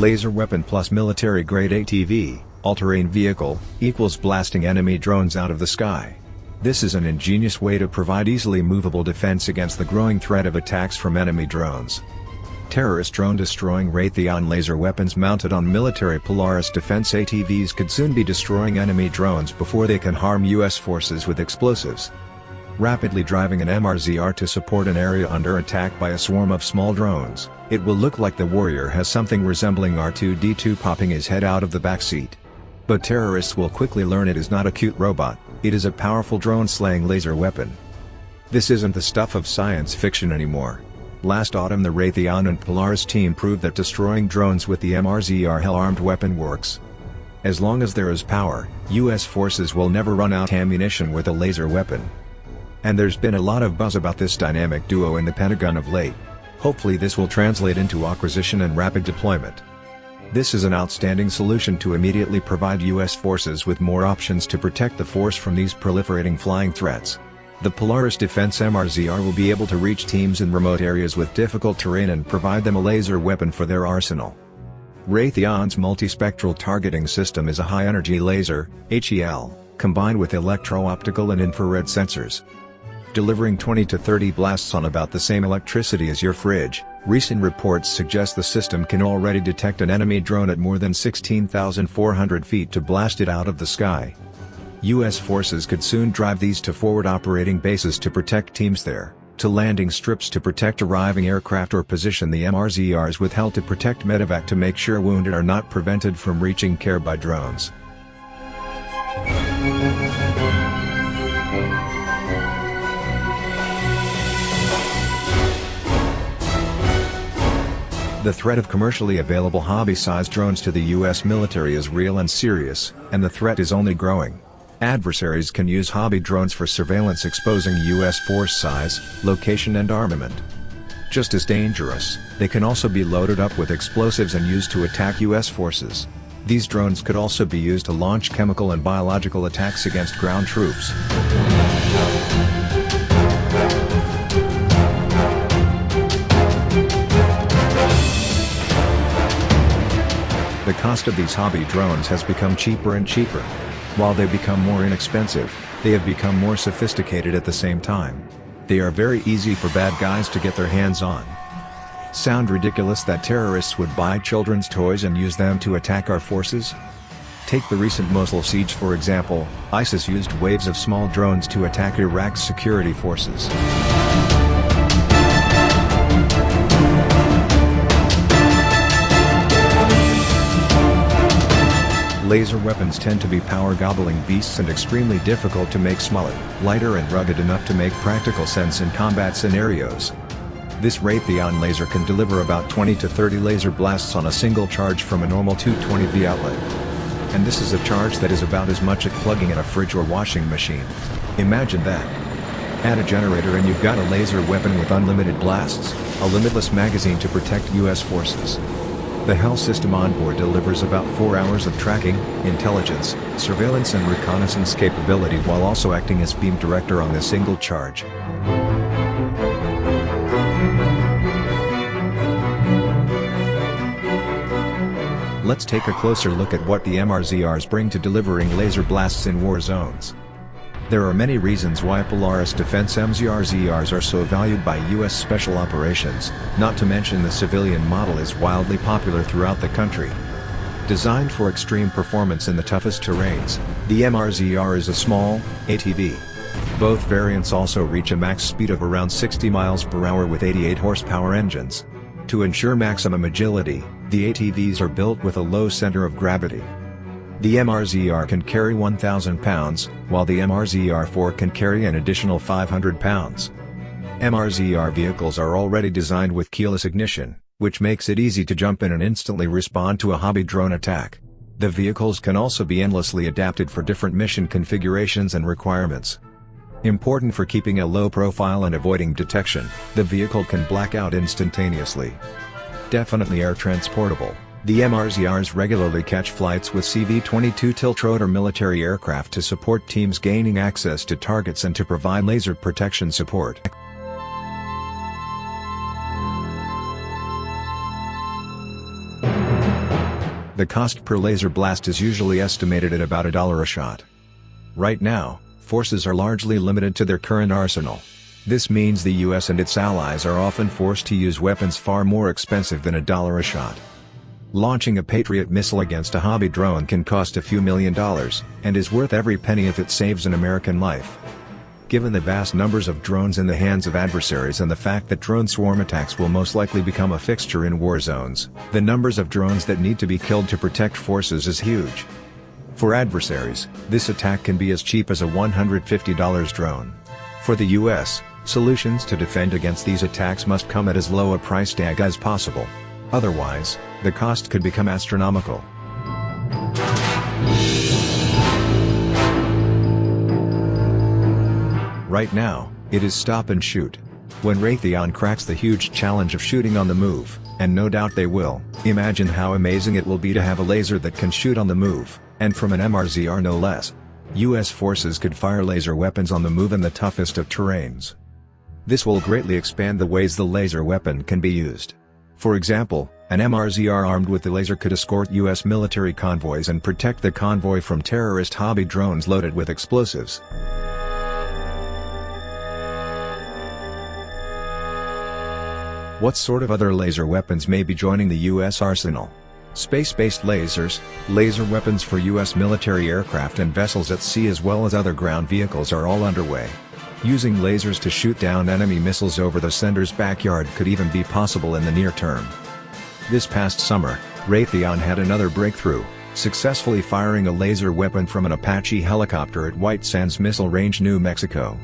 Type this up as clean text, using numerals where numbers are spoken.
Laser weapon plus military-grade ATV, all-terrain vehicle, equals blasting enemy drones out of the sky. This is an ingenious way to provide easily movable defense against the growing threat of attacks from enemy drones. Terrorist drone-destroying Raytheon laser weapons mounted on military Polaris defense ATVs could soon be destroying enemy drones before they can harm U.S. forces with explosives. Rapidly driving an MRZR to support an area under attack by a swarm of small drones, it will look like the warrior has something resembling R2-D2 popping his head out of the backseat. But terrorists will quickly learn it is not a cute robot, it is a powerful drone-slaying laser weapon. This isn't the stuff of science fiction anymore. Last autumn the Raytheon and Polaris team proved that destroying drones with the MRZR hell-armed weapon works. As long as there is power, U.S. forces will never run out ammunition with a laser weapon. And there's been a lot of buzz about this dynamic duo in the Pentagon of late. Hopefully this will translate into acquisition and rapid deployment. This is an outstanding solution to immediately provide U.S. forces with more options to protect the force from these proliferating flying threats. The Polaris Defense MRZR will be able to reach teams in remote areas with difficult terrain and provide them a laser weapon for their arsenal. Raytheon's multispectral targeting system is a high-energy laser, HEL, combined with electro-optical and infrared sensors. Delivering 20 to 30 blasts on about the same electricity as your fridge, recent reports suggest the system can already detect an enemy drone at more than 16,400 feet to blast it out of the sky. U.S. forces could soon drive these to forward operating bases to protect teams there, to landing strips to protect arriving aircraft, or position the MRZRs with HEL to protect medevac to make sure wounded are not prevented from reaching care by drones. The threat of commercially available hobby-sized drones to the U.S. military is real and serious, and the threat is only growing. Adversaries can use hobby drones for surveillance, exposing U.S. force size, location and armament. Just as dangerous, they can also be loaded up with explosives and used to attack U.S. forces. These drones could also be used to launch chemical and biological attacks against ground troops. The cost of these hobby drones has become cheaper and cheaper. While they become more inexpensive, they have become more sophisticated at the same time. They are very easy for bad guys to get their hands on. Sound ridiculous that terrorists would buy children's toys and use them to attack our forces? Take the recent Mosul siege for example. ISIS used waves of small drones to attack Iraq's security forces. Laser weapons tend to be power-gobbling beasts and extremely difficult to make smaller, lighter and rugged enough to make practical sense in combat scenarios. This Raytheon laser can deliver about 20 to 30 laser blasts on a single charge from a normal 220V outlet. And this is a charge that is about as much as plugging in a fridge or washing machine. Imagine that. Add a generator and you've got a laser weapon with unlimited blasts, a limitless magazine to protect U.S. forces. The HEL system on board delivers about 4 hours of tracking, intelligence, surveillance and reconnaissance capability while also acting as beam director on this single charge. Let's take a closer look at what the MRZRs bring to delivering laser blasts in war zones. There are many reasons why Polaris Defense MRZRs are so valued by U.S. Special Operations, not to mention the civilian model is wildly popular throughout the country. Designed for extreme performance in the toughest terrains, the MRZR is a small ATV. Both variants also reach a max speed of around 60 miles per hour with 88 horsepower engines. To ensure maximum agility, the ATVs are built with a low center of gravity. The MRZR can carry 1,000 pounds, while the MRZR4 can carry an additional 500 pounds. MRZR vehicles are already designed with keyless ignition, which makes it easy to jump in and instantly respond to a hobby drone attack. The vehicles can also be endlessly adapted for different mission configurations and requirements. Important for keeping a low profile and avoiding detection, the vehicle can black out instantaneously. Definitely air transportable. The MRZRs regularly catch flights with CV-22 tiltrotor military aircraft to support teams gaining access to targets and to provide laser protection support. The cost per laser blast is usually estimated at about $1 a shot. Right now, forces are largely limited to their current arsenal. This means the US and its allies are often forced to use weapons far more expensive than $1 a shot. Launching a Patriot missile against a hobby drone can cost a few $1,000,000, and is worth every penny if it saves an American life. Given the vast numbers of drones in the hands of adversaries and the fact that drone swarm attacks will most likely become a fixture in war zones, the numbers of drones that need to be killed to protect forces is huge. For adversaries, this attack can be as cheap as a $150 drone. For the US, solutions to defend against these attacks must come at as low a price tag as possible. Otherwise, the cost could become astronomical. Right now, it is stop and shoot. When Raytheon cracks the huge challenge of shooting on the move, and no doubt they will, imagine how amazing it will be to have a laser that can shoot on the move, and from an MRZR no less. US forces could fire laser weapons on the move in the toughest of terrains. This will greatly expand the ways the laser weapon can be used. For example, an MRZR armed with the laser could escort US military convoys and protect the convoy from terrorist hobby drones loaded with explosives. What sort of other laser weapons may be joining the US arsenal? Space-based lasers, laser weapons for US military aircraft and vessels at sea as well as other ground vehicles are all underway. Using lasers to shoot down enemy missiles over the sender's backyard could even be possible in the near term. This past summer, Raytheon had another breakthrough, successfully firing a laser weapon from an Apache helicopter at White Sands Missile Range, New Mexico.